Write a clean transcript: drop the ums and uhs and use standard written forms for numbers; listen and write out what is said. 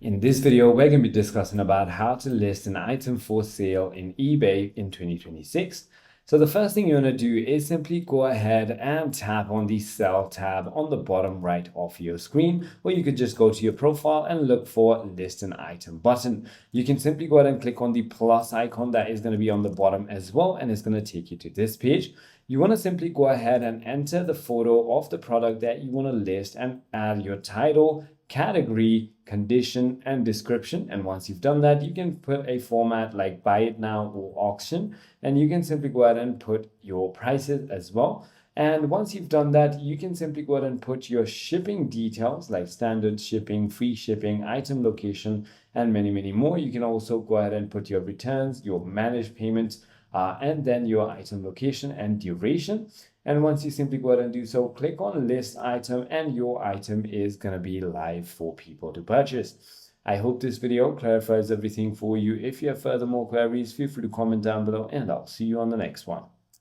In this video, we're going to be discussing about how to list an item for sale in eBay in 2026. So the first thing you want to do is simply go ahead and tap on the Sell tab on the bottom right of your screen, or you could just go to your profile and look for List an Item button. You can simply go ahead and click on the plus icon that is going to be on the bottom as well, and it's going to take you to this page. You want to simply go ahead and enter the photo of the product that you want to list and add your title, category, condition, and description. And once you've done that, you can put a format like buy it now or auction, and you can simply go ahead and put your prices as well. And once you've done that, you can simply go ahead and put your shipping details like standard shipping, free shipping, item location, and many more. You can also go ahead and put your returns, your managed payments, and then your item location and duration. And once you simply go ahead and do so, click on list item, and your item is going to be live for people to purchase. I hope this video clarifies everything for you. If you have further more queries, feel free to comment down below, and I'll see you on the next one.